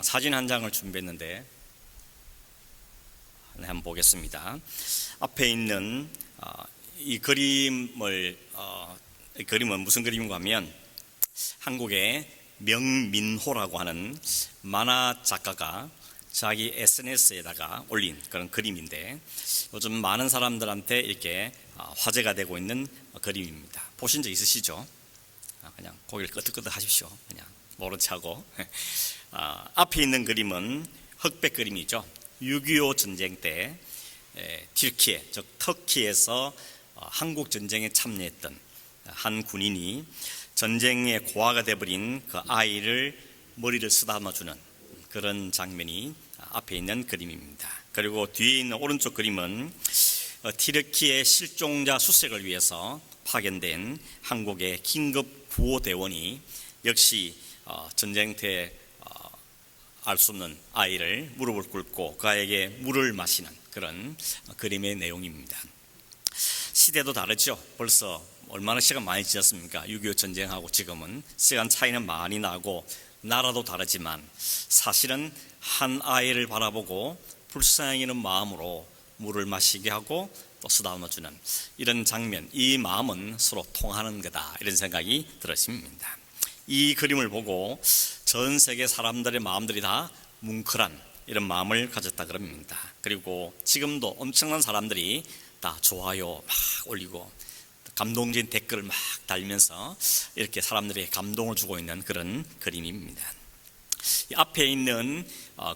사진 한 장을 준비했는데 한번 보겠습니다. 앞에 있는 이 그림은 무슨 그림인가 하면 한국의 명민호라고 하는 만화 작가가 자기 SNS에다가 올린 그런 그림인데, 요즘 많은 사람들한테 이렇게 화제가 되고 있는 그림입니다. 보신 적 있으시죠? 그냥 고개를 끄덕끄덕 하십시오. 그냥 모른 척하고. 앞에 있는 그림은 흑백 그림이죠. 6.25 전쟁 때 튀르키예, 즉 터키에서 한국 전쟁에 참여했던 한 군인이 전쟁의 고아가 되어버린 그 아이를 머리를 쓰다듬어주는 그런 장면이 앞에 있는 그림입니다. 그리고 뒤에 있는 오른쪽 그림은 튀르키예 실종자 수색을 위해서 파견된 한국의 긴급 구호대원이 역시 전쟁터에 알 수 없는 아이를 무릎을 꿇고 그 아이에게 물을 마시는 그런 그림의 내용입니다. 시대도 다르죠. 벌써 얼마나 시간 많이 지났습니까? 6.25 전쟁하고 지금은 시간 차이는 많이 나고 나라도 다르지만 사실은 한 아이를 바라보고 불쌍히 여기는 마음으로 물을 마시게 하고 또 쓰다듬어주는 이런 장면, 이 마음은 서로 통하는 거다, 이런 생각이 들었습니다. 이 그림을 보고 전 세계 사람들의 마음들이 다 뭉클한 이런 마음을 가졌다 그럽니다. 그리고 지금도 엄청난 사람들이 다 좋아요 막 올리고 감동적인 댓글을 막 달면서 이렇게 사람들에게 감동을 주고 있는 그런 그림입니다. 앞에 있는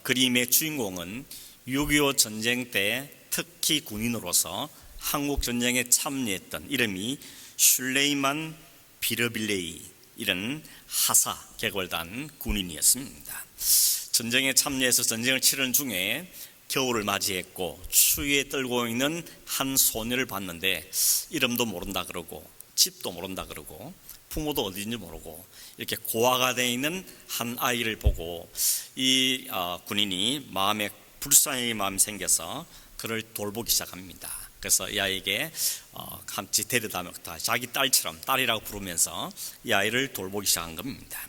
그림의 주인공은 6.25 전쟁 때 특히 군인으로서 한국 전쟁에 참여했던, 이름이 슐레이만 비르빌레이, 이런 하사 계급단 군인이었습니다. 전쟁에 참여해서 전쟁을 치르는 중에 겨울을 맞이했고 추위에 떨고 있는 한 소녀를 봤는데 이름도 모른다 그러고 집도 모른다 그러고 부모도 어디인지 모르고 이렇게 고아가 되어 있는 한 아이를 보고 이 군인이 마음에 불쌍히 마음이 생겨서 그를 돌보기 시작합니다. 그래서 이 아이에게 같이 데려다가 자기 딸처럼, 딸이라고 부르면서 이 아이를 돌보기 시작한 겁니다.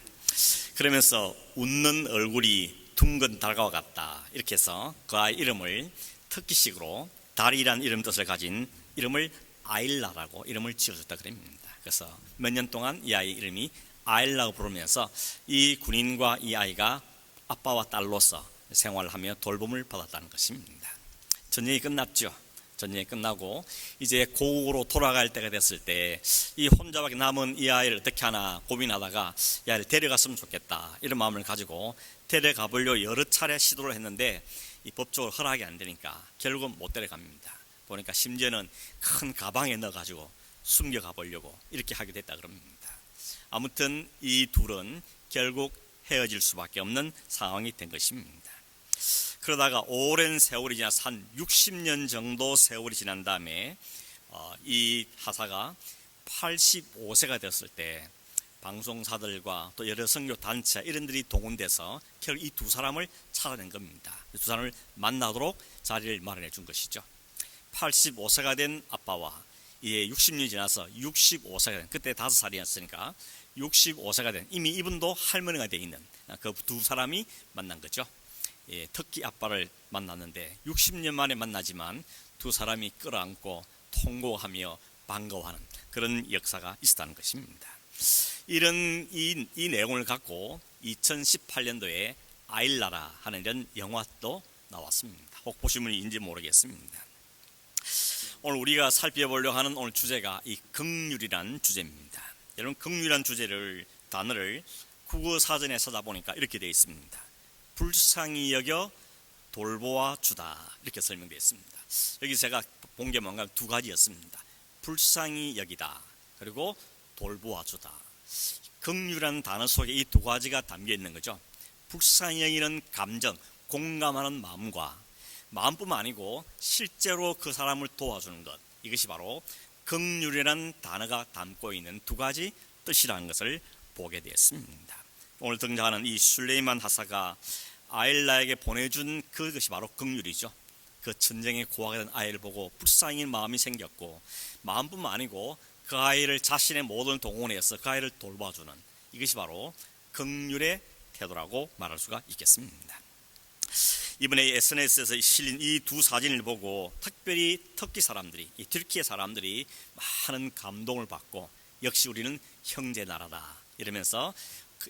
그러면서 웃는 얼굴이 둥근 달과 같다, 이렇게 해서 그 아이 이름을 터키식으로 달이란 이름 뜻을 가진 이름을 아일라라고 이름을 지어줬다 그럽니다. 그래서 몇 년 동안 이 아이 이름이 아일라고 부르면서 이 군인과 이 아이가 아빠와 딸로서 생활하며 돌봄을 받았다는 것입니다. 전쟁이 끝났죠. 전쟁이 끝나고 이제 고국으로 돌아갈 때가 됐을 때 이 혼자밖에 남은 이 아이를 어떻게 하나 고민하다가 이 아이를 데려갔으면 좋겠다, 이런 마음을 가지고 데려가 보려 여러 차례 시도를 했는데 이 법적으로 허락이 안 되니까 결국은 못 데려갑니다. 보니까 심지어는 큰 가방에 넣어가지고 숨겨가 보려고 이렇게 하게 됐다 그럽니다. 아무튼 이 둘은 결국 헤어질 수밖에 없는 상황이 된 것입니다. 그러다가 오랜 세월이 지나서 한 60년 정도 세월이 지난 다음에 이 하사가 85세가 되었을 때 방송사들과 또 여러 선교 단체 이런들이 동원돼서 결국 이 두 사람을 찾아낸 겁니다. 이 두 사람을 만나도록 자리를 마련해 준 것이죠. 85세가 된 아빠와 이제 60년이 지나서 65세가 된, 그때 5살이었으니까 65세가 된, 이미 이분도 할머니가 되어 있는 그 두 사람이 만난 거죠. 터키 아빠를 만났는데 60년 만에 만나지만 두 사람이 끌어안고 통고하며 반가워하는 그런 역사가 있었다는 것입니다. 이런 이 내용을 갖고 2018년도에 아일라라 하는 이런 영화도 나왔습니다. 혹 보신 분이 있는지 모르겠습니다. 오늘 우리가 살펴보려고 하는 오늘 주제가 이 긍휼이란 주제입니다. 여러분, 긍휼이란 단어를 국어 사전에 찾아보니까 이렇게 되어 있습니다. 불쌍히 여겨 돌보아 주다, 이렇게 설명되어 있습니다. 여기 제가 본 게 뭔가 두 가지였습니다. 불쌍히 여기다, 그리고 돌보아 주다. 긍휼이라는 단어 속에 이 두 가지가 담겨 있는 거죠. 불쌍히 여기는 감정, 공감하는 마음뿐만 아니고 실제로 그 사람을 도와주는 것, 이것이 바로 긍휼이라는 단어가 담고 있는 두 가지 뜻이라는 것을 보게 되었습니다. 오늘 등장하는 이 술레이만 하사가 아일라에게 보내준 그것이 바로 긍휼이죠. 그 전쟁에 고아가 된 아이를 보고 불쌍히 마음이 생겼고, 마음뿐만 아니고 그 아이를 자신의 모든 동원해서 그 아이를 돌봐주는, 이것이 바로 긍휼의 태도라고 말할 수가 있겠습니다. 이번에 SNS에서 실린 이 두 사진을 보고 특별히 터키 사람들이, 이 튀르키예 사람들이 많은 감동을 받고 역시 우리는 형제 나라다 이러면서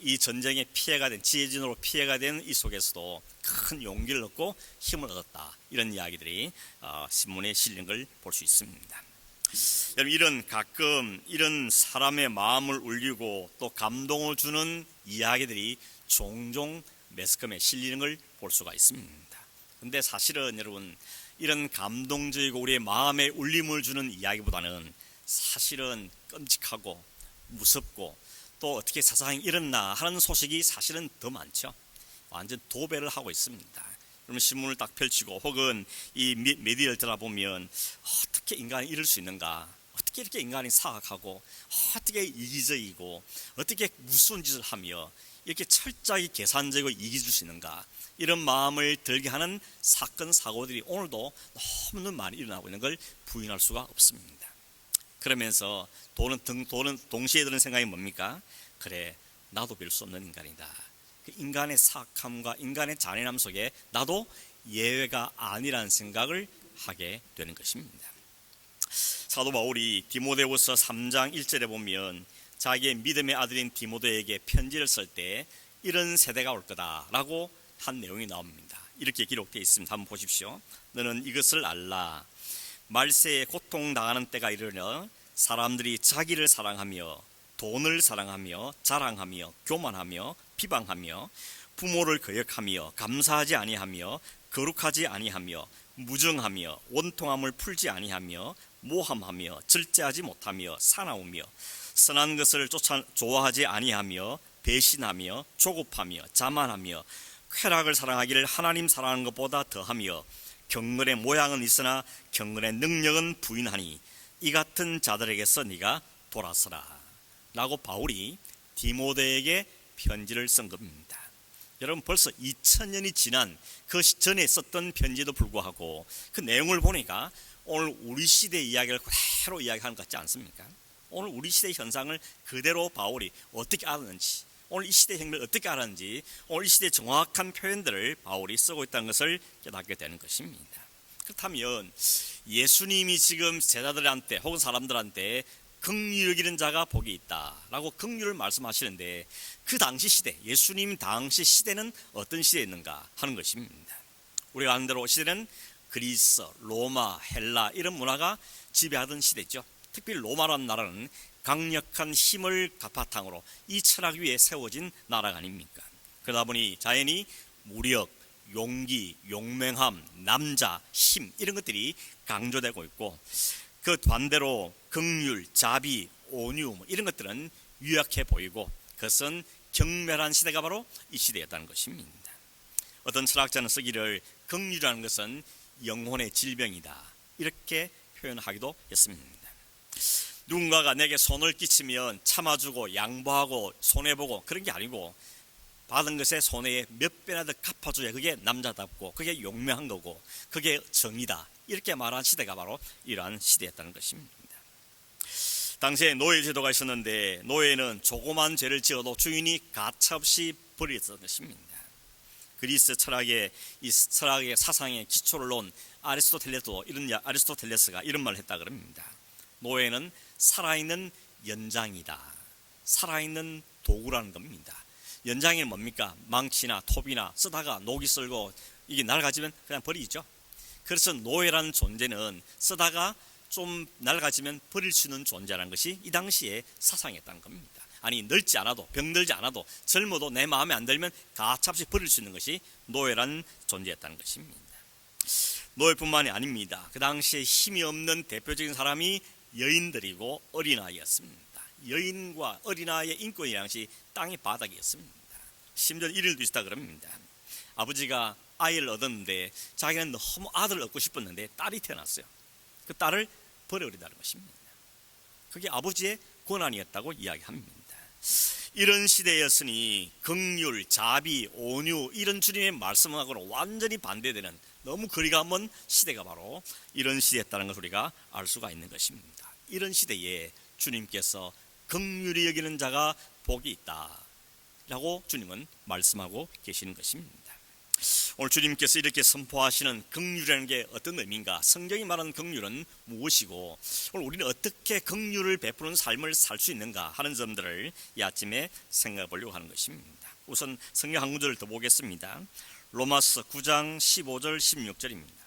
이 전쟁에 피해가 된, 지혜진으로 피해가 된 이 속에서도 큰 용기를 얻고 힘을 얻었다, 이런 이야기들이 신문에 실린 걸 볼 수 있습니다. 여러분, 가끔 이런 사람의 마음을 울리고 또 감동을 주는 이야기들이 종종 매스컴에 실리는 걸 볼 수가 있습니다. 근데 사실은 여러분, 이런 감동적이고 우리의 마음에 울림을 주는 이야기보다는 사실은 끔찍하고 무섭고 또 어떻게 세상에 일어나 하는 소식이 사실은 더 많죠. 완전 도배를 하고 있습니다. 그러면 신문을 딱 펼치고 혹은 이 미디어를 들어보면 어떻게 인간이 이럴 수 있는가, 어떻게 이렇게 인간이 사악하고 어떻게 이기적이고 어떻게 무서운 짓을 하며 이렇게 철저하게 계산적이고 이기줄 수 있는가, 이런 마음을 들게 하는 사건 사고들이 오늘도 너무 많이 일어나고 있는 걸 부인할 수가 없습니다. 그러면서 도는 동시에 드는 생각이 뭡니까? 그래, 나도 별 수 없는 인간이다. 그 인간의 사악함과 인간의 잔인함 속에 나도 예외가 아니라는 생각을 하게 되는 것입니다. 사도 바울이 디모데후서 3장 1절에 보면 자기의 믿음의 아들인 디모데에게 편지를 쓸 때 이런 세대가 올 거다라고 한 내용이 나옵니다. 이렇게 기록되어 있습니다. 한번 보십시오. 너는 이것을 알라. 말세에 고통당하는 때가 이르러 사람들이 자기를 사랑하며 돈을 사랑하며 자랑하며 교만하며 비방하며 부모를 거역하며 감사하지 아니하며 거룩하지 아니하며 무정하며 원통함을 풀지 아니하며 모함하며 절제하지 못하며 사나우며 선한 것을 좋아하지 아니하며 배신하며 조급하며 자만하며 쾌락을 사랑하기를 하나님 사랑하는 것보다 더하며 경건의 모양은 있으나 경건의 능력은 부인하니 이 같은 자들에게서 네가 돌아서라 라고 바울이 디모데에게 편지를 쓴 겁니다. 여러분, 벌써 2000년이 지난 그 전에 썼던 편지에도 불구하고 그 내용을 보니까 오늘 우리 시대 이야기를 그대로 이야기하는 것 같지 않습니까? 오늘 우리 시대 현상을 그대로 바울이 어떻게 알았는지, 오늘 이 시대 혁명을 어떻게 알았는지, 오늘 이 시대의 정확한 표현들을 바울이 쓰고 있다는 것을 깨닫게 되는 것입니다. 그렇다면 예수님이 지금 제자들한테 혹은 사람들한테 긍휼을 여기는 자가 복이 있다라고 긍휼을 말씀하시는데, 그 당시 시대, 예수님 당시 시대는 어떤 시대였는가 하는 것입니다. 우리가 아는 대로 시대는 그리스, 로마, 헬라 이런 문화가 지배하던 시대죠. 특별히 로마라는 나라는 강력한 힘을 바탕으로 이 철학 위에 세워진 나라가 아닙니까? 그러다 보니 자연히 무력, 용기, 용맹함, 남자, 힘 이런 것들이 강조되고 있고, 그 반대로 긍휼, 자비, 온유 이런 것들은 유약해 보이고, 그것은 경멸한 시대가 바로 이 시대였다는 것입니다. 어떤 철학자는 쓰기를 긍휼이라는 것은 영혼의 질병이다 이렇게 표현하기도 했습니다. 누군가가 내게 손을 끼치면 참아주고 양보하고 손해보고 그런 게 아니고, 받은 것에 손해에 몇 배나 더 갚아줘야 그게 남자답고 그게 용맹한 거고 그게 정의다 이렇게 말한 시대가 바로 이러한 시대였다는 것입니다. 당시에 노예 제도가 있었는데 노예는 조그만 죄를 지어도 주인이 가차없이 버렸던 것입니다. 그리스 철학의 사상의 기초를 놓은 아리스토텔레스가 이런 말을 했다 그럽니다. 노예는 살아있는 연장이다. 살아있는 도구라는 겁니다. 연장이 뭡니까? 망치나 톱이나 쓰다가 녹이 쓸고 이게 낡아지면 그냥 버리죠. 그래서 노예라는 존재는 쓰다가 좀 낡아지면 버릴 수 있는 존재라는 것이 이 당시에 사상이었다는 겁니다. 아니, 늙지 않아도, 병들지 않아도, 젊어도 내 마음에 안 들면 가차없이 버릴 수 있는 것이 노예라는 존재였다는 것입니다. 노예뿐만이 아닙니다. 그 당시에 힘이 없는 대표적인 사람이 여인들이고 어린아이였습니다. 여인과 어린아이의 인권이라는 것이 땅의 바닥이었습니다. 심지어 이런 일도 있다 그럽니다. 아버지가 아이를 얻었는데 자기는 너무 아들을 얻고 싶었는데 딸이 태어났어요. 그 딸을 버려버린다는 것입니다. 그게 아버지의 권한이었다고 이야기합니다. 이런 시대였으니 긍휼, 자비, 온유 이런 주님의 말씀하고는 완전히 반대되는 너무 거리가 먼 시대가 바로 이런 시대였다는 것을 우리가 알 수가 있는 것입니다. 이런 시대에 주님께서 긍휼히 여기는 자가 복이 있다. 라고 주님은 말씀하고 계시는 것입니다. 오늘 주님께서 이렇게 선포하시는 긍휼이라는 게 어떤 의미인가, 성경이 말하는 긍휼은 무엇이고 오늘 우리는 어떻게 긍휼을 베푸는 삶을 살 수 있는가 하는 점들을 이 아침에 생각해 보려고 하는 것입니다. 우선 성경 한 구절을 더 보겠습니다. 로마서 9장 15절 16절입니다.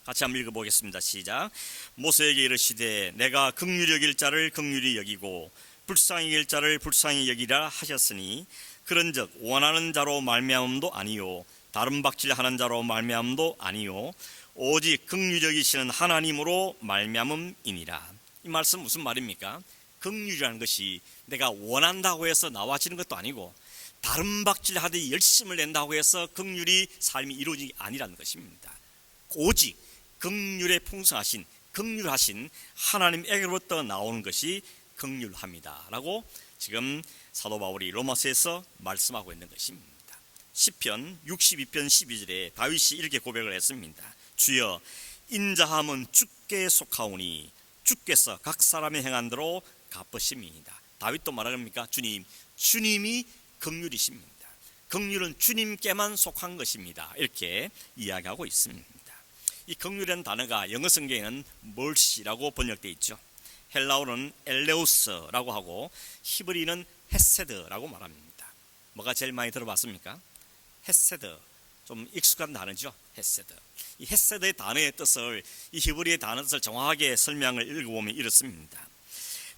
같이 한번 읽어보겠습니다. 시작. 모세에게 이르시되 내가 긍휼히 여길 자를 긍휼히 여기고 불쌍히 여길 자를 불쌍히 여기라 하셨으니 그런즉 원하는 자로 말미암음도 아니요 다른 박질하는 자로 말미암음도 아니요 오직 긍휼히 여기시는 하나님으로 말미암음이니라. 이 말씀 무슨 말입니까? 긍휼이라는 것이 내가 원한다고 해서 나와지는 것도 아니고 다른 박질하듯 열심을 낸다고 해서 긍휼이 삶이 이루어지기 아니라는 것입니다. 오직 긍휼에 풍성하신 긍휼하신 하나님에게로부터 나오는 것이 긍휼합니다 라고 지금 사도 바울이 로마서에서 말씀하고 있는 것입니다. 시편 62편 12절에 다윗이 이렇게 고백을 했습니다. 주여 인자함은 주께 속하오니 주께서 각 사람의 행한 대로 갚으심이니이다. 다윗도 말합니까? 주님이 긍휼이십니다. 긍휼은 주님께만 속한 것입니다. 이렇게 이야기하고 있습니다. 이 긍휼이라는 단어가 영어 성경에는 mercy라고 번역되어 있죠. 헬라어는 엘레우스라고 하고 히브리는 헤세드라고 말합니다. 뭐가 제일 많이 들어봤습니까? 헤세드, 좀 익숙한 단어죠. 헤세드. 이 헤세드의 단어의 뜻을, 이 히브리의 단어 뜻을 정확하게 설명을 읽어보면 이렇습니다.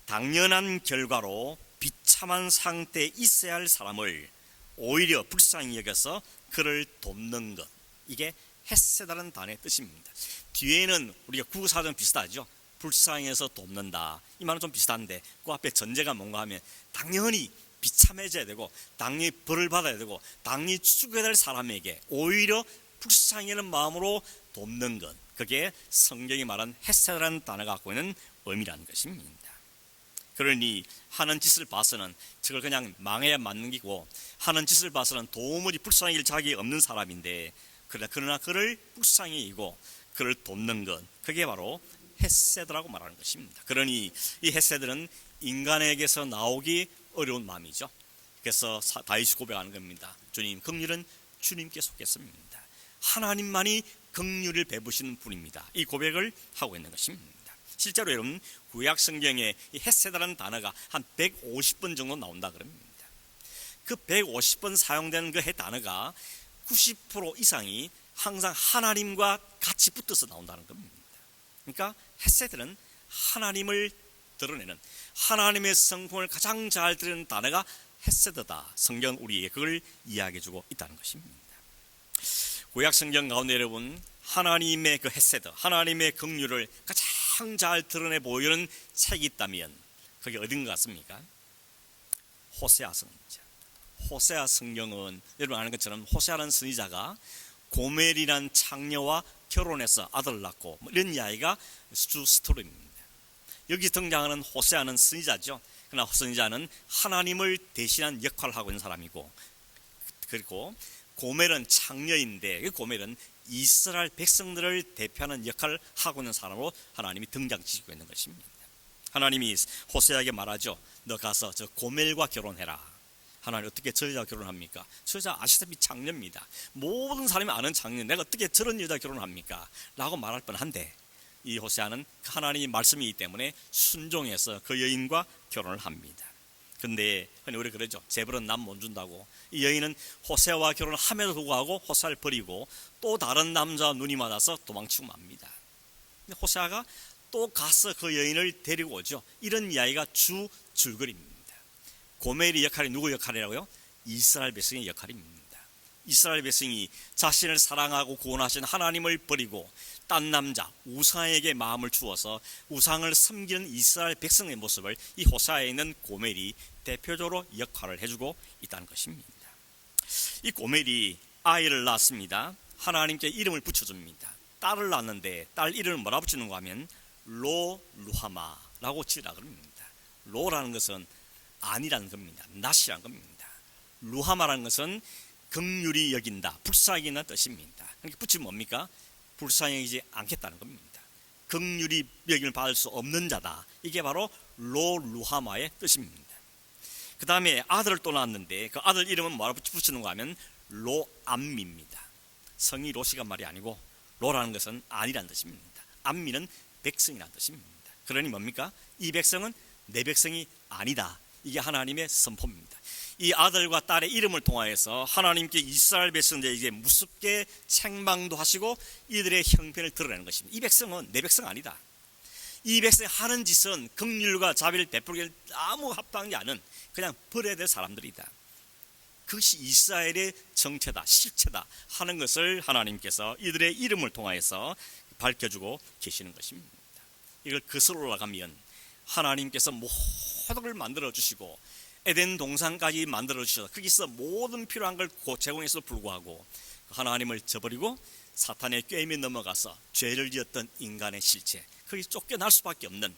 당연한 결과로 비참한 상태에 있어야 할 사람을 오히려 불쌍히 여겨서 그를 돕는 것, 이게 헤세드라는 단어의 뜻입니다. 뒤에는 우리가 국어사전 비슷하죠. 불쌍해서 돕는다, 이 말은 좀 비슷한데 그 앞에 전제가 뭔가 하면 당연히 비참해져야 되고 당연히 벌을 받아야 되고 당연히 죽어야 될 사람에게 오히려 불쌍히 여기는 마음으로 돕는 것, 그게 성경이 말하는 헤세드라는 단어가 갖고 있는 의미라는 것입니다. 그러니 하는 짓을 봐서는 저걸 그냥 망해야 맞는 기고 하는 짓을 봐서는 도무지 불쌍히 여길 자격이 없는 사람인데 그러나 그를 불쌍히 여기고 그를 돕는 것, 그게 바로 헤세드라고 말하는 것입니다. 그러니 이 헤세드는 인간에게서 나오기 어려운 마음이죠. 그래서 다윗이 고백하는 겁니다. 주님, 긍휼은 주님께 속했습니다. 하나님만이 긍휼을 베푸시는 분입니다. 이 고백을 하고 있는 것입니다. 실제로 여러분 구약 성경에 이 헤세드라는 단어가 한 150번 정도 나온다 그럽니다. 그 150번 사용되는 그 단어가 90% 이상이 항상 하나님과 같이 붙어서 나온다는 겁니다. 그러니까 헤세드는 하나님을 드러내는, 하나님의 성품을 가장 잘 드러내는 단어가 헤세드다. 성경 우리에게 그걸 이야기해주고 있다는 것입니다. 구약 성경 가운데 여러분 하나님의 그 헤세드, 하나님의 긍휼을 가장 잘 드러내 보이는 책이 있다면 그게 어딘 것 같습니까? 호세아 선지자. 호세아 성경은 여러분 아는 것처럼 호세아라는 선지자가 고멜이라는 창녀와 결혼해서 아들을 낳고 이런 이야기가 주 스토리입니다. 여기 등장하는 호세아는 선지자죠. 그러나 선지자는 하나님을 대신한 역할을 하고 있는 사람이고, 그리고 고멜은 창녀인데 그 고멜은 이스라엘 백성들을 대표하는 역할을 하고 있는 사람으로 하나님이 등장시키고 있는 것입니다. 하나님이 호세아에게 말하죠. 너 가서 저 고멜과 결혼해라. 하나님 어떻게 저 여자 결혼합니까? 저 여자 아시다시피 창녀입니다. 모든 사람이 아는 창녀, 내가 어떻게 저런 여자 결혼합니까? 라고 말할 뻔한데 이 호세아는 하나님의 말씀이기 때문에 순종해서 그 여인과 결혼을 합니다. 근데 우리 그러죠. 재벌은 남 못 준다고. 이 여인은 호세아와 결혼을 함에도 불구하고 호세아를 버리고 또 다른 남자와 눈이 맞아서 도망치고 맙니다. 근데 호세아가 또 가서 그 여인을 데리고 오죠. 이런 이야기가 주 줄거리입니다. 고멜의 역할이 누구 역할이라고요? 이스라엘 백성의 역할입니다. 이스라엘 백성이 자신을 사랑하고 구원하신 하나님을 버리고 딴 남자 우상에게 마음을 주어서 우상을 섬기는 이스라엘 백성의 모습을 이 호세아에 있는 고멜이 대표적으로 역할을 해주고 있다는 것입니다. 이 고멜이 아이를 낳았습니다. 하나님께 이름을 붙여줍니다. 딸을 낳았는데 딸 이름을 뭐라 붙이는가 하면 루하마라고 지으라 그럽니다. 로라는 것은 아니라는 겁니다. 낫이라는 겁니다. 루하마라는 것은 긍휼히 여긴다, 불쌍히 여긴다는 뜻입니다. 그러니까 붙이면 뭡니까? 불쌍히 여기지 않겠다는 겁니다. 긍휼히 여김을 받을 수 없는 자다. 이게 바로 루하마의 뜻입니다. 그 다음에 아들을 또 낳았는데 그 아들 이름은 뭐라고 붙이는 거 하면 로암미입니다. 성이 로시가 말이 아니고 로라는 것은 아니란 뜻입니다. 암미는 백성이라는 뜻입니다. 그러니 뭡니까? 이 백성은 내 백성이 아니다. 이게 하나님의 선포입니다. 이 아들과 딸의 이름을 통하여서 하나님께 이스라엘 백성들에게 무섭게 책망도 하시고 이들의 형편을 드러내는 것입니다. 이 백성은 내 백성 아니다. 이 백성이 하는 짓은 긍휼과 자비를 베풀기 아무 합당하지 않은 그냥 버려야 될 사람들이다. 그것이 이스라엘의 정체다, 실체다 하는 것을 하나님께서 이들의 이름을 통하여서 밝혀주고 계시는 것입니다. 이걸 거슬러 올라가면 하나님께서 모든 걸 만들어 주시고 에덴 동산까지 만들어 주셔서 거기서 모든 필요한 걸 제공해서 불구하고 하나님을 저버리고 사탄의 꾀임에 넘어가서 죄를 지었던 인간의 실체, 거기 쫓겨날 수밖에 없는,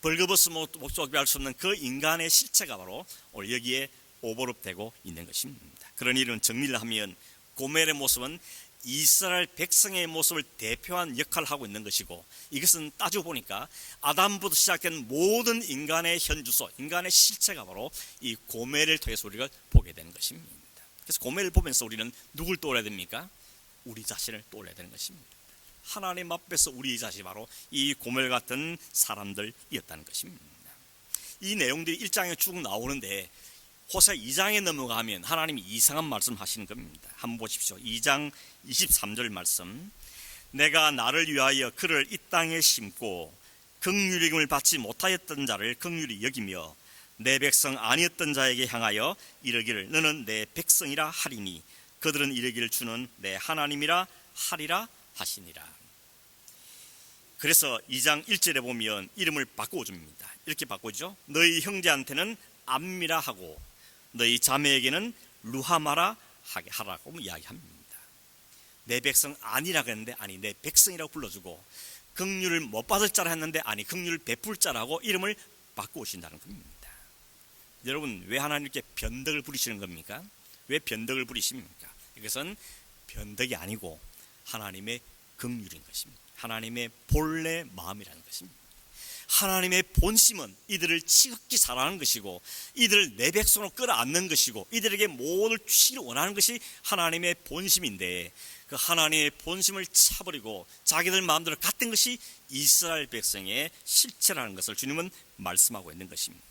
벌거벗어 못 쫓겨날 수 없는 그 인간의 실체가 바로 오늘 여기에 오버랩되고 있는 것입니다. 그런 일은 정리를 하면 고멜의 모습은 이스라엘 백성의 모습을 대표한 역할을 하고 있는 것이고, 이것은 따지고 보니까 아담부터 시작된 모든 인간의 현주소, 인간의 실체가 바로 이 고멜을 통해서 우리가 보게 되는 것입니다. 그래서 고멜을 보면서 우리는 누굴 떠올려야 됩니까? 우리 자신을 떠올려야 되는 것입니다. 하나님 앞에서 우리 자신이 바로 이 고멜 같은 사람들이었다는 것입니다. 이 내용들이 1장에 쭉 나오는데 호세 2장에 넘어가면 하나님이 이상한 말씀 하시는 겁니다. 한번 보십시오. 2장 23절 말씀. 내가 나를 위하여 그를 이 땅에 심고 긍휼히 여김을 받지 못하였던 자를 긍휼히 여기며 내 백성 아니었던 자에게 향하여 이르기를 너는 내 백성이라 하리니 그들은 이르기를 주는 내 하나님이라 하리라 하시니라. 그래서 2장 1절에 보면 이름을 바꿔줍니다. 이렇게 바꾸죠. 너희 형제한테는 암미라 하고 너희 자매에게는 루하마라 하게 하라고 이야기합니다. 내 백성 아니라 그랬는데 아니 내 백성이라고 불러주고, 긍휼을 못 받을 자라 했는데 아니 긍휼을 베풀 자라고 이름을 바꾸신다는 겁니다. 여러분, 왜 하나님께 변덕을 부리시는 겁니까? 왜 변덕을 부리십니까? 이것은 변덕이 아니고 하나님의 긍휼인 것입니다. 하나님의 본래 마음이라는 것입니다. 하나님의 본심은 이들을 지극히 사랑하는 것이고 이들을 내 백성으로 끌어안는 것이고 이들에게 모든 주시기를 원하는 것이 하나님의 본심인데, 그 하나님의 본심을 차버리고 자기들 마음대로 갔던 것이 이스라엘 백성의 실체라는 것을 주님은 말씀하고 있는 것입니다.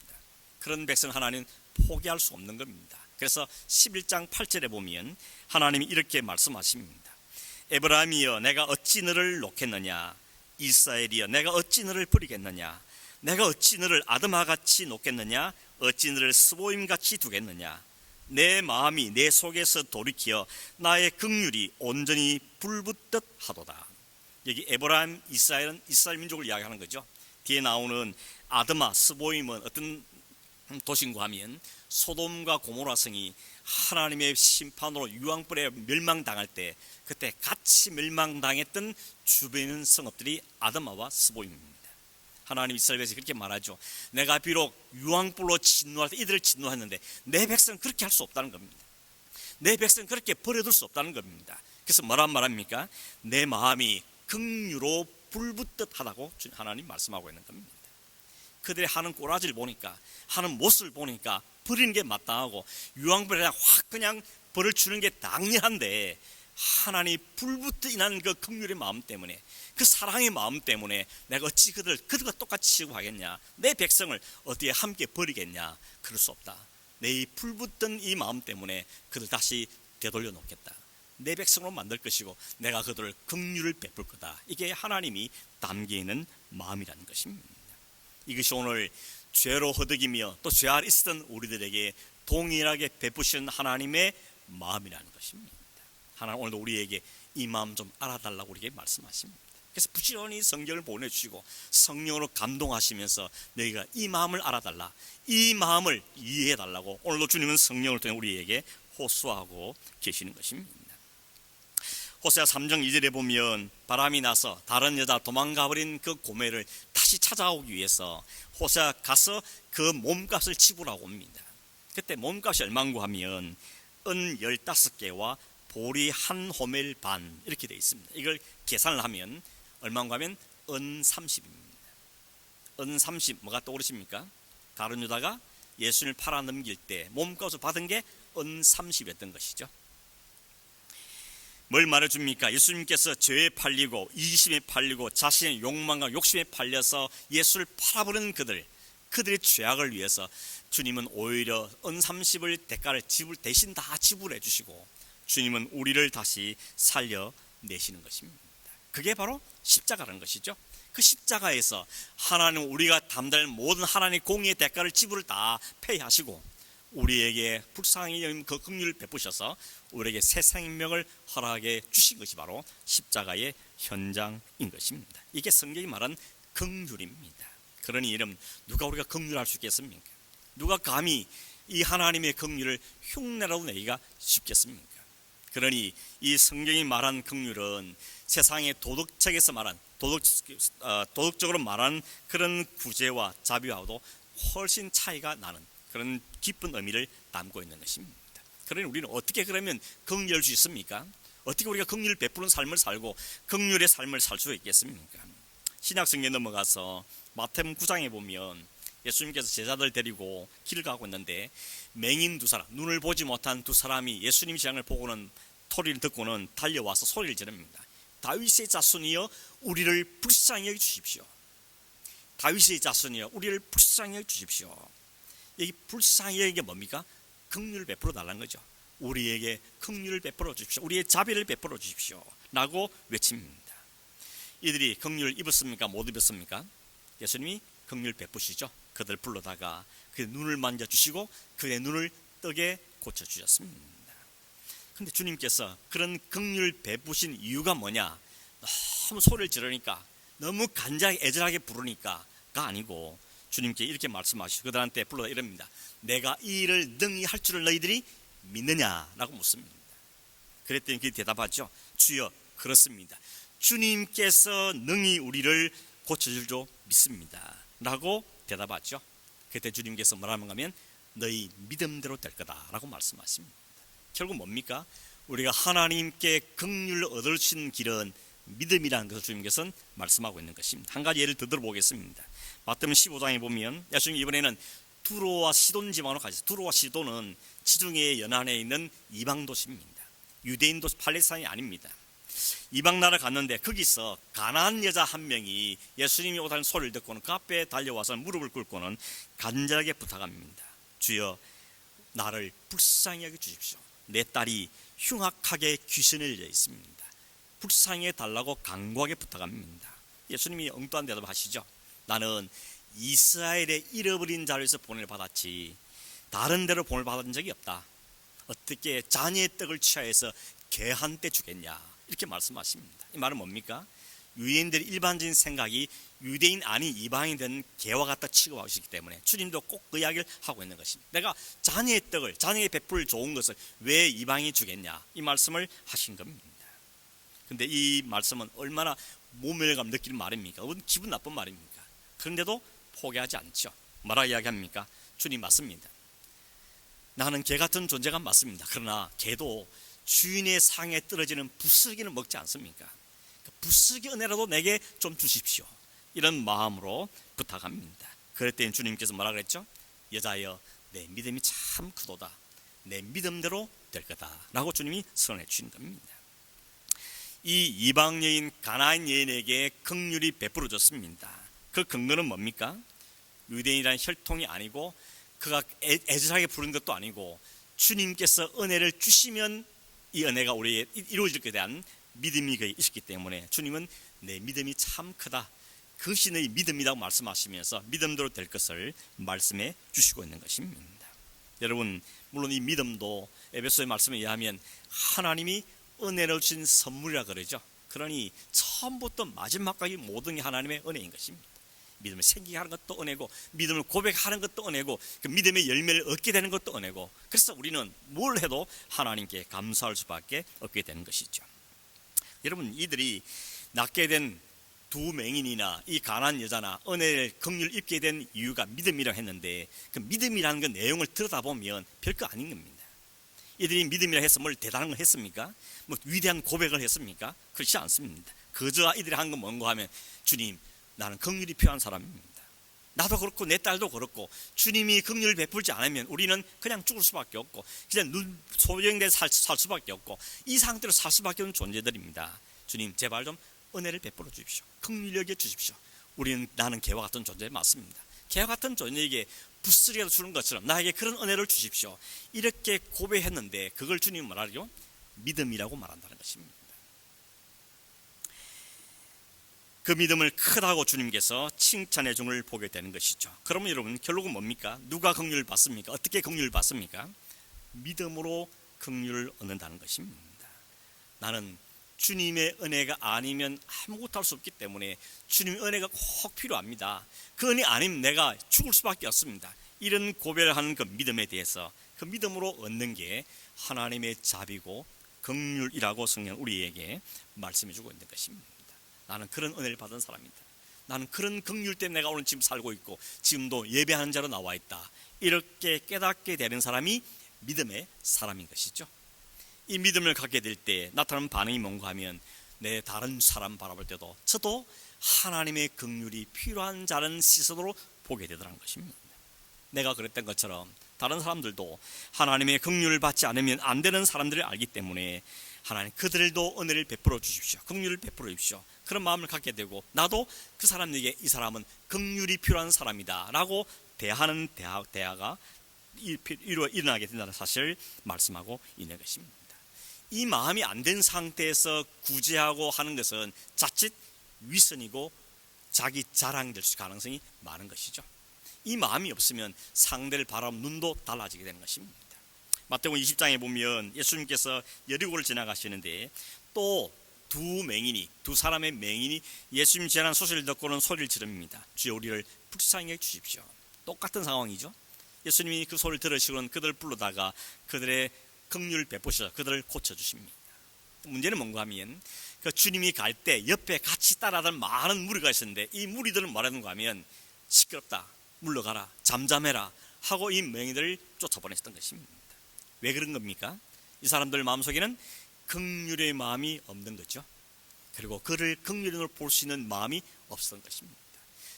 그런 백성 하나님은 포기할 수 없는 겁니다. 그래서 11장 8절에 보면 하나님이 이렇게 말씀하십니다. 에브라임이여 내가 어찌 너를 놓겠느냐, 이스라엘이여 내가 어찌 너를 버리겠느냐, 내가 어찌 너를 아드마같이 놓겠느냐, 어찌 너를 스보임같이 두겠느냐, 내 마음이 내 속에서 돌이켜 나의 긍휼이 온전히 불붙듯 하도다. 여기 에브라임, 이스라엘은 이스라엘 민족을 이야기하는 거죠. 뒤에 나오는 아드마, 스보임은 어떤 도시인가 하면 소돔과 고모라 성이 하나님의 심판으로 유황불에 멸망당할 때 그때 같이 멸망당했던 주변에 있는 성읍들이 아드마와 스보임입니다. 하나님 이스라엘에서 그렇게 말하죠. 내가 비록 유황불로 진노할 때 이들을 진노했는데 내 백성은 그렇게 할 수 없다는 겁니다. 내 백성은 그렇게 버려둘 수 없다는 겁니다. 그래서 뭐란 말합니까? 내 마음이 긍휼로 불붙듯 하다고 하나님 말씀하고 있는 겁니다. 그들이 하는 꼬라지를 보니까, 하는 모습을 보니까 버리는 게 마땅하고 유황불에 확 그냥 벌을 주는 게 당연한데, 하나님 불붙듯 인한 그 긍휼의 마음 때문에, 그 사랑의 마음 때문에 내가 어찌 그들과 똑같이 취급하겠냐, 내 백성을 어떻게 함께 버리겠냐, 그럴 수 없다. 내 이 불붙던 이 마음 때문에 그들 다시 되돌려 놓겠다. 내 백성으로 만들 것이고 내가 그들을 긍휼을 베풀 거다. 이게 하나님이 담겨 있는 마음이라는 것입니다. 이것이 오늘 죄로 허덕이며 또 죄 아래 있었던 우리들에게 동일하게 베푸시는 하나님의 마음이라는 것입니다. 하나님 오늘도 우리에게 이 마음 좀 알아달라고 우리에게 말씀하십니다. 그래서 부지런히 성경을 보내주시고 성령으로 감동하시면서 너희가 이 마음을 알아달라, 이 마음을 이해해달라고 오늘도 주님은 성령을 통해 우리에게 호소하고 계시는 것입니다. 호세아 3장 2절에 보면 바람이 나서 다른 여자 도망가버린 그 고멜을 다시 찾아오기 위해서 호세아 가서 그 몸값을 지불하고 옵니다. 그때 몸값이 얼마인가 하면 은 15개와 보리 한 호멜 반 이렇게 되어 있습니다. 이걸 계산을 하면 얼마인가 하면 은 30입니다. 은 30 뭐가 떠오르십니까? 다른 여자가 예수님을 팔아 넘길 때 몸값을 받은 게 은 30이었던 것이죠. 뭘 말해줍니까? 예수님께서 죄에 팔리고 이기심에 팔리고 자신의 욕망과 욕심에 팔려서 예수를 팔아버리는 그들의 죄악을 위해서 주님은 오히려 은 30을 대가를 대신 다 지불해 주시고 주님은 우리를 다시 살려내시는 것입니다. 그게 바로 십자가라는 것이죠. 그 십자가에서 하나님, 우리가 담당할 모든 하나님의 공의의 대가를 지불을 다 폐하시고 우리에게 불쌍히 여긴 그 긍휼을 베푸셔서 우리에게 새 생명을 허락해 주신 것이 바로 십자가의 현장인 것입니다. 이게 성경이 말한 긍휼입니다. 그러니 여러분, 누가 우리가 긍휼할 수 있겠습니까? 누가 감히 이 하나님의 긍휼을 흉내라도 내기가 쉽겠습니까? 그러니 이 성경이 말한 긍휼은 세상의 도덕책에서 말한 도덕적으로 말한 그런 구제와 자비와도 훨씬 차이가 나는 그런 깊은 의미를 담고 있는 것입니다. 그러니 우리는 어떻게 그러면 긍휼할 수 있습니까? 어떻게 우리가 긍휼을 베푸는 삶을 살고 긍휼의 삶을 살 수 있겠습니까? 신약성경에 넘어가서 마태복음 9장에 보면 예수님께서 제자들 데리고 길을 가고 있는데 맹인 두 사람, 눈을 보지 못한 두 사람이 예수님 시장을 보고는 소리를 듣고는 달려와서 소리를 지릅니다. 다윗의 자손이여 우리를 불쌍히 여겨 주십시오. 다윗의 자손이여 우리를 불쌍히 여겨 주십시오. 여기 불쌍히 여긴 게 뭡니까? 긍휼을 베풀어 달라는 거죠. 우리에게 긍휼을 베풀어 주십시오. 우리의 자비를 베풀어 주십시오 라고 외칩니다. 이들이 긍휼을 입었습니까? 못 입었습니까? 예수님이 긍휼 베푸시죠. 그들 불러다가 그의 눈을 만져주시고 그의 눈을 뜨게 고쳐주셨습니다. 그런데 주님께서 그런 긍휼 베푸신 이유가 뭐냐? 너무 소리를 지르니까, 너무 간절하게 애절하게 부르니까가 아니고 주님께 이렇게 말씀하시고 그들한테 불러다 이럽니다. 내가 이 일을 능히 할 줄을 너희들이 믿느냐라고 묻습니다. 그랬더니 그들이 대답하죠. 주여, 그렇습니다. 주님께서 능히 우리를 고쳐줄 줄 믿습니다 라고 대답하죠. 그때 주님께서 뭐라는가 하면 너희 믿음대로 될 거다라고 말씀하십니다. 결국 뭡니까? 우리가 하나님께 긍휼을 얻으시는 길은 믿음이라는 것을 주님께서는 말씀하고 있는 것입니다. 한 가지 예를 더 들어보겠습니다. 마태복음 15장에 보면 예수님 이번에는 두로와 시돈 지방으로 가셨어요. 두로와 시돈은 지중해 연안에 있는 이방 도시입니다. 유대인 도시 팔레스타인이 아닙니다. 이방 나라 갔는데 거기서 가나안 여자 한 명이 예수님이 오다는 소리를 듣고는 그 앞에 달려와서 무릎을 꿇고는 간절하게 부탁합니다. 주여, 나를 불쌍히 여겨 주십시오. 내 딸이 흉악하게 귀신에 열려 있습니다. 불쌍히 해달라고 간곡하게 부탁합니다. 예수님이 엉뚱한 대답하시죠. 나는 이스라엘의 잃어버린 자리에서 본을 받았지 다른 데로 본을 받은 적이 없다. 어떻게 자녀의 떡을 취하여서 개한테 주겠냐, 이렇게 말씀하십니다. 이 말은 뭡니까? 유대인들의 일반적인 생각이 유대인 아닌 이방인 된 개와 같다 취급하고 있기 때문에 주님도 꼭 그 이야기를 하고 있는 것입니다. 내가 자녀의 떡을, 자녀의 베풀 좋은 것을 왜 이방인이 주겠냐, 이 말씀을 하신 겁니다. 근데 이 말씀은 얼마나 모멸감 느끼는 말입니까? 기분 나쁜 말입니까? 그런데도 포기하지 않죠. 뭐라 이야기합니까? 주님, 맞습니다. 나는 개 같은 존재가 맞습니다. 그러나 개도 주인의 상에 떨어지는 부스러기는 먹지 않습니까? 그 부스러기 은혜라도 내게 좀 주십시오. 이런 마음으로 부탁합니다. 그럴 때 주님께서 뭐라 그랬죠? 여자여, 내 믿음이 참 크도다. 내 믿음대로 될 거다 라고 주님이 선언해 주신 겁니다. 이 이방 여인 가나안 여인에게 긍휼이 베풀어졌습니다. 그 근거는 뭡니까? 유대인이라는 혈통이 아니고 그가 애절하게 부른 것도 아니고 주님께서 은혜를 주시면 이 은혜가 우리에게 이루어질 것에 대한 믿음이 그에 있었기 때문에 주님은 내 믿음이 참 크다, 그것이 너희 믿음이라고 말씀하시면서 믿음대로 될 것을 말씀해 주시고 있는 것입니다. 여러분, 물론 이 믿음도 에베소의 말씀에 의하면 하나님이 은혜를 주신 선물이라 그러죠. 그러니 처음부터 마지막까지 모든 게 하나님의 은혜인 것입니다. 믿음을 생기게 하는 것도 은혜고, 믿음을 고백하는 것도 은혜고, 그 믿음의 열매를 얻게 되는 것도 은혜고, 그래서 우리는 뭘 해도 하나님께 감사할 수밖에 없게 되는 것이죠. 여러분, 이들이 낳게 된 두 맹인이나 이 가난한 여자나 은혜를 긍휼 입게 된 이유가 믿음이라고 했는데, 그 믿음이라는 그 내용을 들여다보면 별거 아닌 겁니다. 이들이 믿음이라 해서 뭘 대단한 걸 했습니까? 뭐 위대한 고백을 했습니까? 그렇지 않습니다. 그저 이들이 한 건 뭔가 하면, 주님, 나는 긍휼이 필요한 사람입니다. 나도 그렇고 내 딸도 그렇고 주님이 긍휼을 베풀지 않으면 우리는 그냥 죽을 수밖에 없고 그냥 소용돼 살 수밖에 없고 이 상태로 살 수밖에 없는 존재들입니다. 주님 제발 좀 은혜를 베풀어 주십시오. 긍휼히 여겨 주십시오. 나는 개와 같은 존재 맞습니다. 개와 같은 존재에게 부스리라도 주는 것처럼 나에게 그런 은혜를 주십시오. 이렇게 고백했는데 그걸 주님이 뭐라죠? 믿음이라고 말한다는 것입니다. 그 믿음을 크다고 주님께서 칭찬해 줌을 보게 되는 것이죠. 그러면 여러분 결국은 뭡니까? 누가 긍휼을 받습니까? 어떻게 긍휼을 받습니까? 믿음으로 긍휼을 얻는다는 것입니다. 나는 주님의 은혜가 아니면 아무것도 할 수 없기 때문에 주님의 은혜가 꼭 필요합니다. 그 은혜 아니면 내가 죽을 수밖에 없습니다. 이런 고백을 하는 그 믿음에 대해서 그 믿음으로 얻는 게 하나님의 자비고 긍휼이라고 성경 우리에게 말씀해 주고 있는 것입니다. 나는 그런 은혜를 받은 사람이다. 나는 그런 긍휼 때문에 내가 오늘 지금 살고 있고 지금도 예배하는 자로 나와 있다. 이렇게 깨닫게 되는 사람이 믿음의 사람인 것이죠. 이 믿음을 갖게 될 때 나타나는 반응이 뭔가 하면 내 다른 사람 바라볼 때도 저도 하나님의 긍휼이 필요한 자는 시선으로 보게 되더라는 것입니다. 내가 그랬던 것처럼 다른 사람들도 하나님의 긍휼을 받지 않으면 안 되는 사람들을 알기 때문에 하나님 그들도 은혜를 베풀어 주십시오. 긍휼을 베풀어 주십시오. 그런 마음을 갖게 되고 나도 그 사람에게 이 사람은 긍휼이 필요한 사람이다 라고 대하는 대화가 일어나게 된다는 사실을 말씀하고 있는 것입니다. 이 마음이 안 된 상태에서 구제하고 하는 것은 자칫 위선이고 자기 자랑될 수 가능성이 많은 것이죠. 이 마음이 없으면 상대를 바라보는 눈도 달라지게 되는 것입니다. 마태복음 20장에 보면 예수님께서 여리고를 지나가시는데 또 두 사람의 맹인이 예수님 지나는 소식을 듣고는 소리를 지릅니다. 주여 우리를 불쌍히 해주십시오. 똑같은 상황이죠. 예수님이 그 소리를 들으시고는 그들을 불러다가 그들의 긍휼을 베푸셔서 그들을 고쳐주십니다. 문제는 뭔가 하면 그 주님이 갈 때 옆에 같이 따라다니는 많은 무리가 있었는데 이 무리들은 뭐라는가 하면 시끄럽다, 물러가라, 잠잠해라 하고 이 맹인들을 쫓아보냈던 것입니다. 왜 그런 겁니까? 이 사람들 마음속에는 긍휼의 마음이 없는 거죠. 그리고 그를 긍휼으로 볼 수 있는 마음이 없었던 것입니다.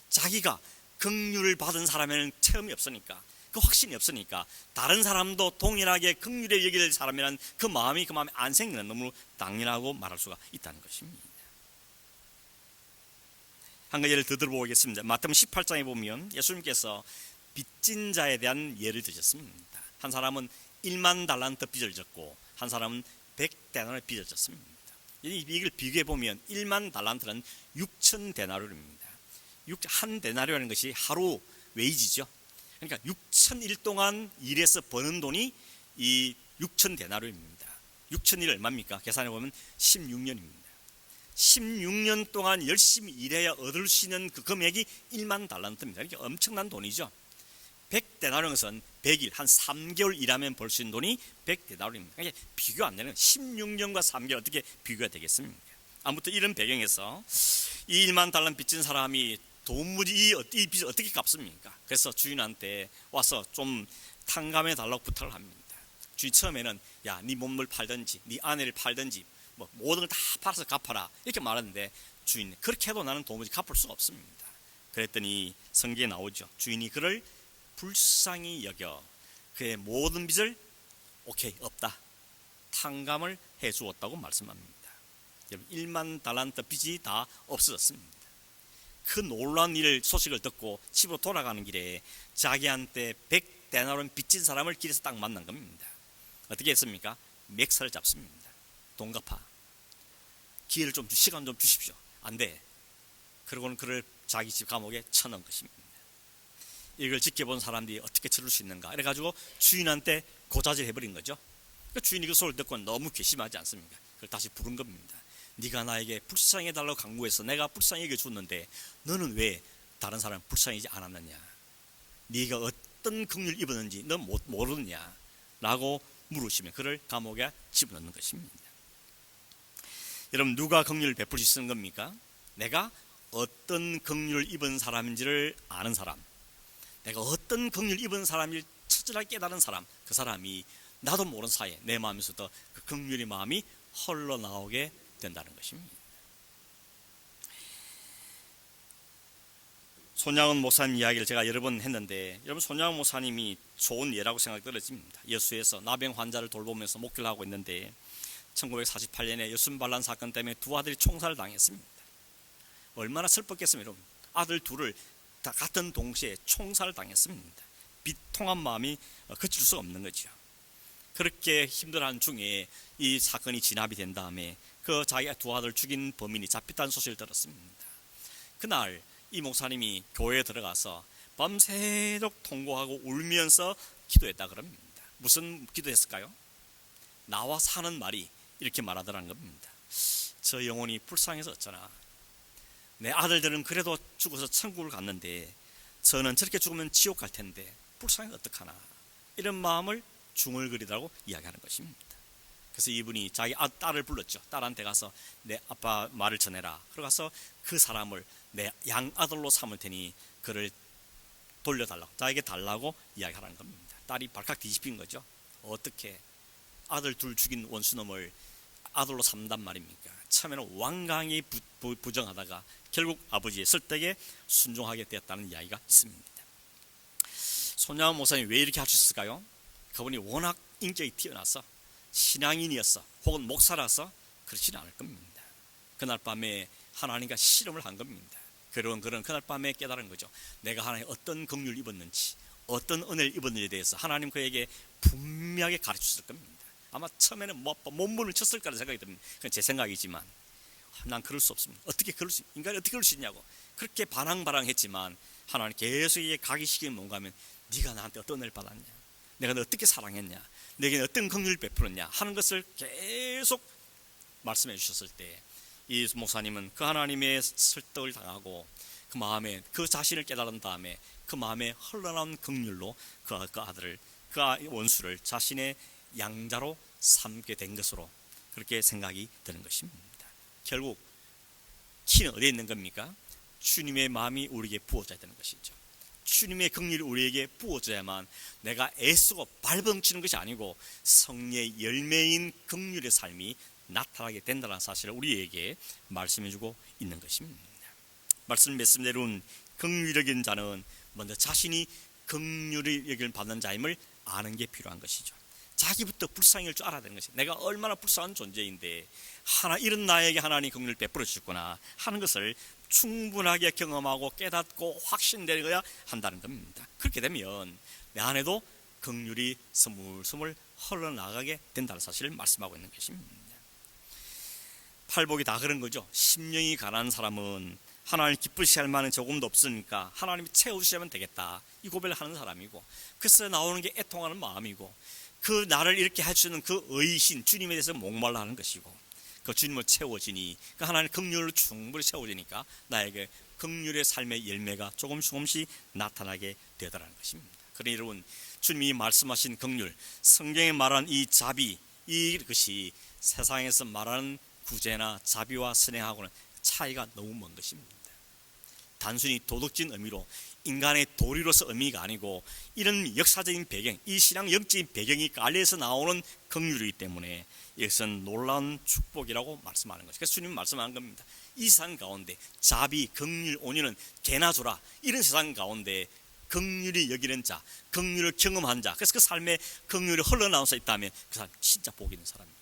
자기가 긍휼을 받은 사람에는 체험이 없으니까 그 확신이 없으니까 다른 사람도 동일하게 긍휼에 여길 사람이란 그 마음이 안 생기는 너무 당연하고 말할 수가 있다는 것입니다. 한 가지를 더 들어보겠습니다. 마태복음 18장에 보면 예수님께서 빚진 자에 대한 예를 드셨습니다. 한 사람은 1만 달란트 빚을 졌고 한 사람은 100데나리온의 빚을 졌습니다. 이걸 비교해 보면 1만 달란트는 6천 데나리온입니다. 한 데나리온이라는 것이 하루 웨이지죠. 그러니까 6천일 동안 일해서 버는 돈이 이 6천 데나리온입니다. 6천일 얼마입니까? 계산해 보면 16년입니다. 16년 동안 열심히 일해야 얻을 수 있는 그 금액이 1만 달란트입니다. 이게 엄청난 돈이죠. 100데나리온은 100일 한 3개월 일하면 벌 수 있는 돈이 100데나리온입니다. 그러니까 비교 안 되는 16년과 3개월 어떻게 비교가 되겠습니까? 아무튼 이런 배경에서 이 1만 달러 빚진 사람이 도무지 이 빚을 어떻게 갚습니까? 그래서 주인한테 와서 좀 탕감해 달라고 부탁을 합니다. 주인 처음에는 야, 네 몸을 팔든지 네 아내를 팔든지 뭐 모든 걸 다 팔아서 갚아라 이렇게 말하는데 주인 그렇게 해도 나는 도무지 갚을 수가 없습니다. 그랬더니 성경에 나오죠. 주인이 그를 불쌍히 여겨 그의 모든 빚을 오케이 없다 탕감을 해 주었다고 말씀합니다. 1만 달란트 빚이 다 없어졌습니다. 그 놀라운 소식을 듣고 집으로 돌아가는 길에 자기한테 100데나리온 빚진 사람을 길에서 딱 만난 겁니다. 어떻게 했습니까? 맥살을 잡습니다. 돈 갚아. 기회를 좀 시간 좀 주십시오. 안 돼. 그러고는 그를 자기 집 감옥에 쳐넣은 것입니다. 이걸 지켜본 사람들이 어떻게 치를 수 있는가 이래가지고 주인한테 고자질 해버린 거죠. 주인이 그 소리를 듣고 너무 괘씸하지 않습니까? 그걸 다시 부른 겁니다. 네가 나에게 불쌍히 해달라고 강구해서 내가 불쌍히 여겨줬는데 너는 왜 다른 사람 불쌍히지 않았느냐? 네가 어떤 긍휼을 입었는지 너 모르느냐? 라고 물으시면 그를 감옥에 집어넣는 것입니다. 여러분 누가 긍휼을 베풀 수 있는 겁니까? 내가 어떤 긍휼을 입은 사람인지를 아는 사람, 내가 어떤 긍휼을 입은 사람을 철저하게 깨달은 사람, 그 사람이 나도 모르는 사이에 내 마음에서도 그 긍휼의 마음이 흘러나오게 된다는 것입니다. 손양원 목사님 이야기를 제가 여러 번 했는데, 여러분 손양원 목사님이 좋은 예라고 생각이 떨어집니다. 여수에서 나병 환자를 돌보면서 목회를 하고 있는데 1948년에 여순반란 사건 때문에 두 아들이 총살을 당했습니다. 얼마나 슬펐겠습니까, 여러분. 아들 둘을 다 같은 동시에 총살을 당했습니다. 비통한 마음이 그칠 수가 없는 거죠. 그렇게 힘들어하는 중에 이 사건이 진압이 된 다음에 그 자기가 두 아들 죽인 범인이 잡혔다는 소식을 들었습니다. 그날 이 목사님이 교회에 들어가서 밤새도록 통곡하고 울면서 기도했다 그럽니다. 무슨 기도했을까요? 나와 사는 말이 이렇게 말하더라는 겁니다. 저 영혼이 불쌍해서 어쩌나. 내 아들들은 그래도 죽어서 천국을 갔는데 저는 저렇게 죽으면 지옥 갈 텐데 불쌍해서 어떡하나. 이런 마음을 중얼거리다고 이야기하는 것입니다. 그래서 이분이 자기 딸을 불렀죠. 딸한테 가서 내 아빠 말을 전해라. 그러고 가서 그 사람을 내 양아들로 삼을 테니 그를 돌려달라고, 자에게 달라고 이야기하라는 겁니다. 딸이 발칵 뒤집힌 거죠. 어떻게 아들 둘 죽인 원수놈을 아들로 삼단 말입니까? 처음에는 완강히 부정하다가 결국 아버지의 설득에 순종하게 되었다는 이야기가 있습니다. 손양원 목사님이 왜 이렇게 할 수 있을까요? 그분이 워낙 인격이 뛰어나서 신앙인이었어 혹은 목사라서 그렇지는 않을 겁니다. 그날 밤에 하나님과 씨름을 한 겁니다. 그런 그날 밤에 깨달은 거죠. 내가 하나님 어떤 긍휼을 입었는지, 어떤 은혜를 입었는지에 대해서 하나님 그에게 분명하게 가르쳤을 겁니다. 아마 처음에는 몸부림을 쳤을 거라는 생각이 듭니다. 그건 제 생각이지만 난 그럴 수 없습니다. 인간이 어떻게 그럴 수 있냐고 그렇게 반항했지만 하나님 계속 각이시키는 뭔가 하면 네가 나한테 어떤 은혜를 받았냐, 내가 너 어떻게 사랑했냐, 내게 어떤 긍휼을 베풀었냐 하는 것을 계속 말씀해 주셨을 때 이 목사님은 그 하나님의 설득을 당하고 그 마음에 그 자신을 깨달은 다음에 그 마음에 흘러나온 긍휼로 그 아들을, 그 원수를 자신의 양자로 삼게 된 것으로 그렇게 생각이 드는 것입니다. 결국 키는 어디에 있는 겁니까? 주님의 마음이 우리에게 부어져야 되는 것이죠. 주님의 긍휼이 우리에게 부어져야만 내가 애쓰고 발버둥치는 것이 아니고 성령의 열매인 긍휼의 삶이 나타나게 된다는 사실을 우리에게 말씀해주고 있는 것입니다. 말씀 맺음대로는 긍휼히 여기는 자는 먼저 자신이 긍휼히 여기를 받는 자임을 아는 게 필요한 것이죠. 자기부터 불쌍할 줄 알아야 되는 것이죠. 내가 얼마나 불쌍한 존재인데 이런 나에게 하나님 긍휼을 베풀어 주셨구나 하는 것을 충분하게 경험하고 깨닫고 확신되어야 한다는 겁니다. 그렇게 되면 내 안에도 긍휼이 스물스물 흘러나가게 된다는 사실을 말씀하고 있는 것입니다. 팔복이 다 그런 거죠. 심령이 가난한 사람은 하나님 기쁘시할 만한 조금도 없으니까 하나님이 채워주시면 되겠다 이 고백을 하는 사람이고, 그래서 나오는 게 애통하는 마음이고, 그 나를 이렇게 해주는 그 의신 주님에 대해서 목말라 하는 것이고, 그 주님을 채워지니 그 하나님 긍휼을 충분히 채워지니까 나에게 긍휼의 삶의 열매가 조금씩 나타나게 되더라는 것입니다. 그러니 여러분, 주님이 말씀하신 긍휼, 성경에 말한 이 자비, 이것이 세상에서 말하는 구제나 자비와 선행하고는 차이가 너무 먼 것입니다. 단순히 도덕적인 의미로 인간의 도리로서 의미가 아니고 이런 역사적인 배경, 이 신앙 영적인 배경이 깔려서 나오는 긍휼이기 때문에 이것은 놀라운 축복이라고 말씀하는 것이죠. 그래서 주님은 말씀하는 겁니다. 이 세상 가운데 자비, 긍휼, 온유는 개나 줘라. 이런 세상 가운데 긍휼히 여기는 자, 긍휼을 경험한 자, 그래서 그 삶에 긍휼이 흘러나와서 있다면 그 사람 진짜 복 있는 사람입니다.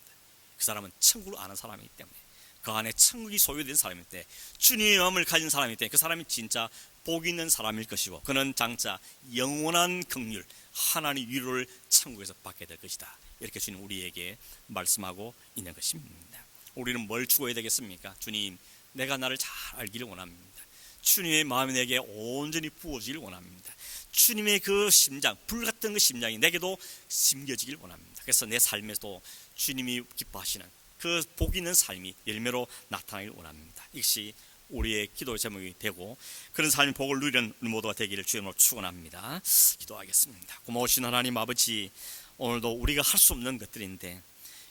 그 사람은 천국을 아는 사람이기 때문에, 그 안에 천국이 소유된 사람일 때, 주님의 마음을 가진 사람일 때 그 사람이 진짜 복 있는 사람일 것이고, 그는 장차 영원한 긍휼, 하나님 위로를 천국에서 받게 될 것이다. 이렇게 주님 우리에게 말씀하고 있는 것입니다. 우리는 뭘 추구해야 되겠습니까? 주님, 내가 나를 잘 알기를 원합니다. 주님의 마음이 내게 온전히 부어지길 원합니다. 주님의 그 심장, 불같은 그 심장이 내게도 심겨지길 원합니다. 그래서 내 삶에서도 주님이 기뻐하시는 그 복 있는 삶이 열매로 나타나길 원합니다. 이것이 우리의 기도 제목이 되고, 그런 삶의 복을 누리는 모두가 되기를 주님으로 축원합니다. 기도하겠습니다. 고마우신 하나님 아버지, 오늘도 우리가 할 수 없는 것들인데,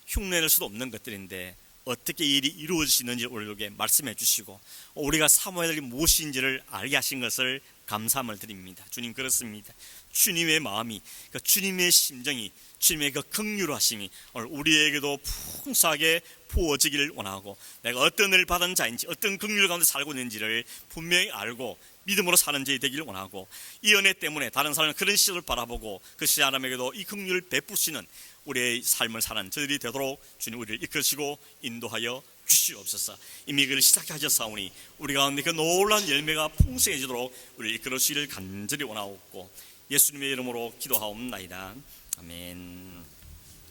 흉내낼 수도 없는 것들인데 어떻게 일이 이루어지는지 우리에게 말씀해 주시고 우리가 사모해야 될 무엇인지를 알게 하신 것을 감사함을 드립니다. 주님, 그렇습니다. 주님의 마음이, 주님의 심정이, 주님의 그 긍휼하심이 오늘 우리에게도 풍성하게 부어지기를 원하고, 내가 어떤 은혜를 받은 자인지, 어떤 긍휼 가운데 살고 있는지를 분명히 알고 믿음으로 사는 자이 되기를 원하고, 이 은혜 때문에 다른 사람은 그런 시선을 바라보고 그 사람에게도 이 긍휼을 베푸시는 우리의 삶을 사는 저들이 되도록 주님 우리를 이끄시고 인도하여 주시옵소서. 이미 그를 시작하셨사오니 우리 가운데 그 놀라운 열매가 풍성해지도록 우리를 이끌으시기를 간절히 원하옵고 예수님의 이름으로 기도하옵나이다. 아멘.